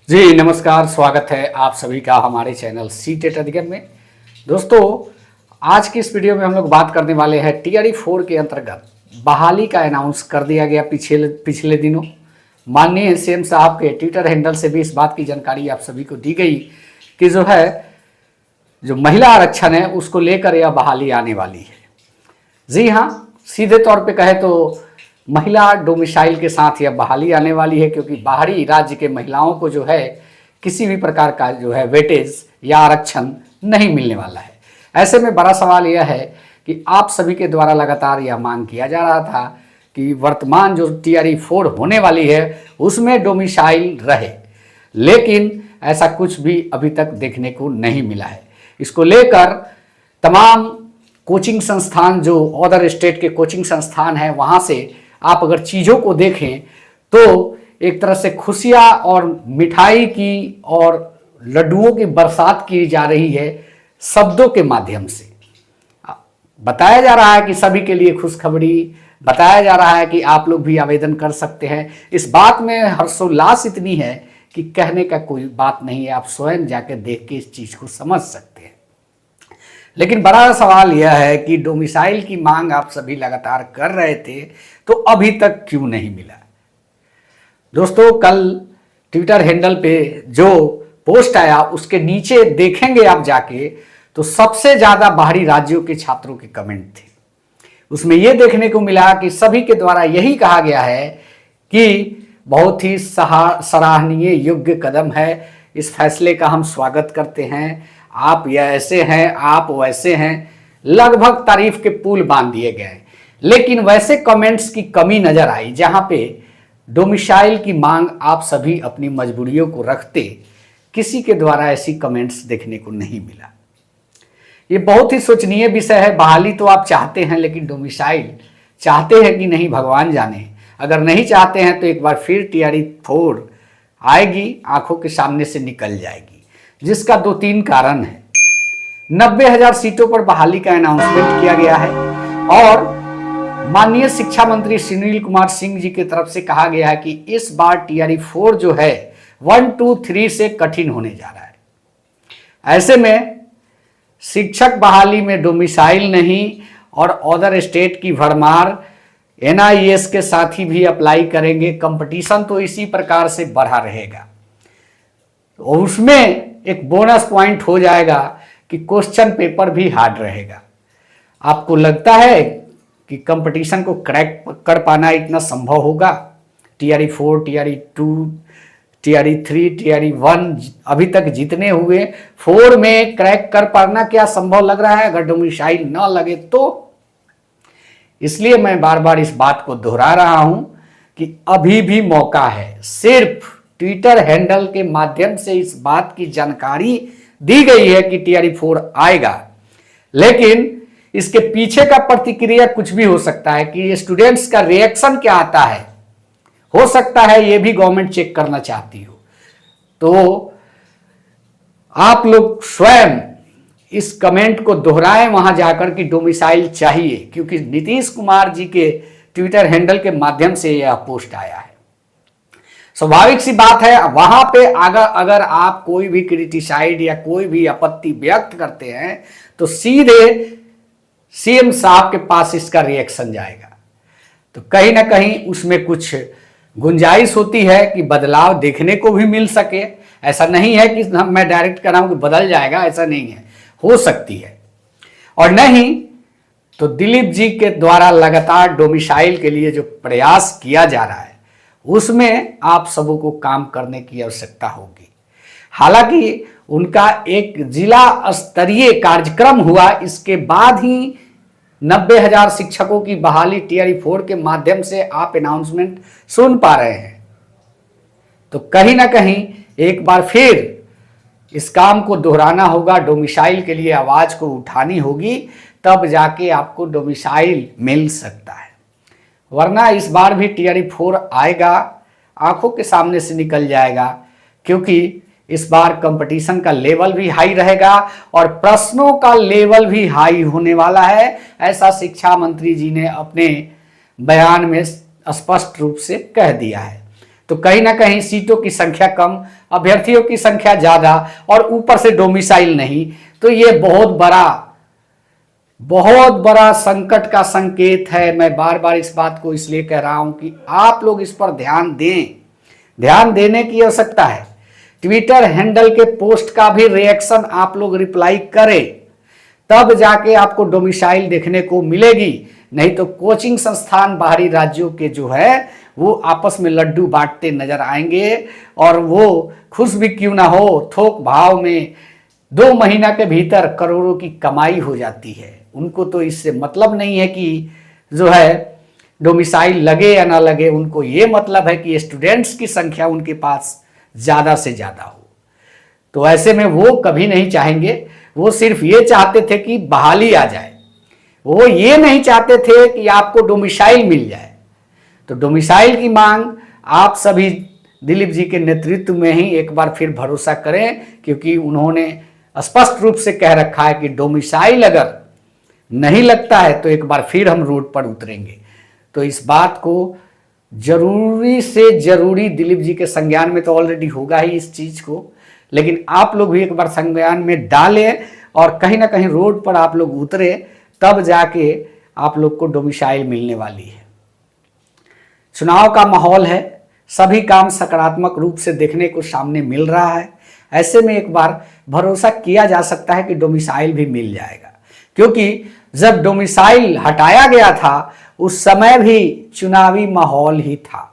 जी नमस्कार, स्वागत है आप सभी का हमारे चैनल सी टेट अधिगम में। दोस्तों, आज की इस वीडियो में हम लोग बात करने वाले हैं टीआरई 4 के अंतर्गत बहाली का अनाउंस कर दिया गया पिछले दिनों। माननीय सीएम साहब के ट्विटर हैंडल से भी इस बात की जानकारी आप सभी को दी गई कि जो महिला आरक्षण है उसको लेकर यह बहाली आने वाली है। जी हाँ, सीधे तौर पे कहे तो महिला डोमिसाइल के साथ यह बहाली आने वाली है, क्योंकि बाहरी राज्य के महिलाओं को जो है किसी भी प्रकार का जो है वेटेज या आरक्षण नहीं मिलने वाला है। ऐसे में बड़ा सवाल यह है कि आप सभी के द्वारा लगातार यह मांग किया जा रहा था कि वर्तमान जो टीआरई 4 होने वाली है उसमें डोमिसाइल रहे, लेकिन ऐसा कुछ भी अभी तक देखने को नहीं मिला है। इसको लेकर तमाम कोचिंग संस्थान, जो अदर स्टेट के कोचिंग संस्थान हैं, वहाँ से आप अगर चीज़ों को देखें तो एक तरह से खुशियाँ और मिठाई की और लड्डुओं की बरसात की जा रही है शब्दों के माध्यम से। बताया जा रहा है कि सभी के लिए खुशखबरी, बताया जा रहा है कि आप लोग भी आवेदन कर सकते हैं। इस बात में हर्षोल्लास इतनी है कि कहने का कोई बात नहीं है, आप स्वयं जाकर देख के इस चीज़ को समझ सकते हैं। लेकिन बड़ा सवाल यह है कि डोमिसाइल की मांग आप सभी लगातार कर रहे थे, तो अभी तक क्यों नहीं मिला। दोस्तों, कल ट्विटर हैंडल पे जो पोस्ट आया उसके नीचे देखेंगे आप जाके तो सबसे ज़्यादा बाहरी राज्यों के छात्रों के कमेंट थे। उसमें यह देखने को मिला कि सभी के द्वारा यही कहा गया है कि बहुत ही सराहनीय योग्य कदम है, इस फैसले का हम स्वागत करते हैं, आप यह ऐसे हैं, आप वैसे हैं, लगभग तारीफ के पुल बांध दिए गए। लेकिन वैसे कमेंट्स की कमी नजर आई जहां पे डोमिसाइल की मांग आप सभी अपनी मजबूरियों को रखते, किसी के द्वारा ऐसी कमेंट्स देखने को नहीं मिला। ये बहुत ही सोचनीय विषय है। बहाली तो आप चाहते हैं, लेकिन डोमिसाइल चाहते हैं कि नहीं भगवान जाने। अगर नहीं चाहते हैं तो एक बार फिर टीआरई 4 आएगी, आंखों के सामने से निकल जाएगी, जिसका 2-3 कारण है। 90,000 सीटों पर बहाली का अनाउंसमेंट किया गया है और माननीय शिक्षा मंत्री सुनील कुमार सिंह जी की तरफ से कहा गया है कि इस बार टीआरई 4 जो है 1, 2, 3 से कठिन होने जा रहा है। ऐसे में शिक्षक बहाली में डोमिसाइल नहीं और अदर स्टेट की भरमार, एनआईएस के साथी भी अप्लाई करेंगे, कंपटीशन तो इसी प्रकार से बढ़ा रहेगा। और उसमें एक बोनस पॉइंट हो जाएगा कि क्वेश्चन पेपर भी हार्ड रहेगा। आपको लगता है कि कंपटीशन को क्रैक कर पाना इतना संभव होगा? टीआरई 4, टीआरई 2, टीआरई 3, टीआरई 1 अभी तक जितने हुए, 4 में क्रैक कर पाना क्या संभव लग रहा है अगर डोमिसाइल न लगे तो? इसलिए मैं बार बार इस बात को दोहरा रहा हूं कि अभी भी मौका है। सिर्फ ट्विटर हैंडल के माध्यम से इस बात की जानकारी दी गई है कि टीआरई 4 आएगा, लेकिन इसके पीछे का प्रतिक्रिया कुछ भी हो सकता है कि स्टूडेंट्स का रिएक्शन क्या आता है। हो सकता है ये भी गवर्नमेंट चेक करना चाहती हो। तो आप लोग स्वयं इस कमेंट को दोहराएं वहां जाकर कि डोमिसाइल चाहिए, क्योंकि नीतीश कुमार जी के ट्विटर हैंडल के माध्यम से यह पोस्ट आया है। स्वाभाविक सी बात है, वहां पे अगर आप कोई भी क्रिटिसाइड या कोई भी आपत्ति व्यक्त करते हैं तो सीधे सीएम साहब के पास इसका रिएक्शन जाएगा। तो कहीं ना कहीं उसमें कुछ गुंजाइश होती है कि बदलाव देखने को भी मिल सके। ऐसा नहीं है कि मैं डायरेक्ट कर रहा हूं कि बदल जाएगा, ऐसा नहीं है, हो सकती है। और नहीं तो दिलीप जी के द्वारा लगातार डोमिसाइल के लिए जो प्रयास किया जा रहा है उसमें आप सबों को काम करने की आवश्यकता होगी। हालांकि उनका एक जिला स्तरीय कार्यक्रम हुआ, इसके बाद ही 90,000 शिक्षकों की बहाली टीआरई 4 के माध्यम से आप अनाउंसमेंट सुन पा रहे हैं। तो कहीं ना कहीं एक बार फिर इस काम को दोहराना होगा, डोमिसाइल के लिए आवाज को उठानी होगी, तब जाके आपको डोमिसाइल मिल सकता है। वरना इस बार भी टीआरई 4 आएगा, आंखों के सामने से निकल जाएगा, क्योंकि इस बार कंपटीशन का लेवल भी हाई रहेगा और प्रश्नों का लेवल भी हाई होने वाला है। ऐसा शिक्षा मंत्री जी ने अपने बयान में स्पष्ट रूप से कह दिया है। तो कहीं ना कहीं सीटों की संख्या कम, अभ्यर्थियों की संख्या ज़्यादा और ऊपर से डोमिसाइल नहीं, तो ये बहुत बड़ा संकट का संकेत है। मैं बार बार इस बात को इसलिए कह रहा हूं कि आप लोग इस पर ध्यान दें, ध्यान देने की आवश्यकता है। ट्विटर हैंडल के पोस्ट का भी रिएक्शन आप लोग रिप्लाई करें, तब जाके आपको डोमिसाइल देखने को मिलेगी। नहीं तो कोचिंग संस्थान बाहरी राज्यों के जो है वो आपस में लड्डू बांटते नजर आएंगे, और वो खुश भी क्यों ना हो, थोक भाव में 2 महीना के भीतर करोड़ों की कमाई हो जाती है। उनको तो इससे मतलब नहीं है कि जो है डोमिसाइल लगे या ना लगे, उनको ये मतलब है कि स्टूडेंट्स की संख्या उनके पास ज़्यादा से ज़्यादा हो। तो ऐसे में वो कभी नहीं चाहेंगे, वो सिर्फ ये चाहते थे कि बहाली आ जाए, वो ये नहीं चाहते थे कि आपको डोमिसाइल मिल जाए। तो डोमिसाइल की मांग आप सभी दिलीप जी के नेतृत्व में ही एक बार फिर भरोसा करें, क्योंकि उन्होंने स्पष्ट रूप से कह रखा है कि डोमिसाइल अगर नहीं लगता है तो एक बार फिर हम रोड पर उतरेंगे। तो इस बात को जरूरी से जरूरी दिलीप जी के संज्ञान में तो ऑलरेडी होगा ही इस चीज को, लेकिन आप लोग भी एक बार संज्ञान में डालें और कहीं ना कहीं रोड पर आप लोग उतरे, तब जाके आप लोग को डोमिसाइल मिलने वाली है। चुनाव का माहौल है, सभी काम सकारात्मक रूप से देखने को सामने मिल रहा है। ऐसे में एक बार भरोसा किया जा सकता है कि डोमिसाइल भी मिल जाएगा, क्योंकि जब डोमिसाइल हटाया गया था उस समय भी चुनावी माहौल ही था।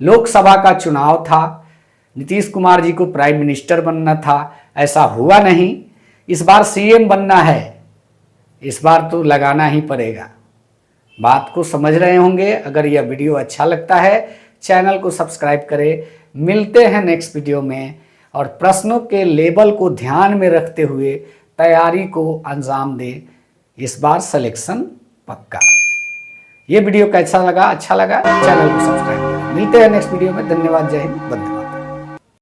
लोकसभा का चुनाव था, नीतीश कुमार जी को प्राइम मिनिस्टर बनना था, ऐसा हुआ नहीं। इस बार सीएम बनना है, इस बार तो लगाना ही पड़ेगा। बात को समझ रहे होंगे। अगर यह वीडियो अच्छा लगता है चैनल को सब्सक्राइब करें। मिलते हैं नेक्स्ट वीडियो में, और प्रश्नों के लेवल को ध्यान में रखते हुए तैयारी को अंजाम दें। इस बार सिलेक्शन पक्का। ये वीडियो कैसा लगा? अच्छा लगा चैनल को सब्सक्राइब करें। मिलते हैं नेक्स्ट वीडियो में। धन्यवाद। जय हिंद, वंदे मातरम।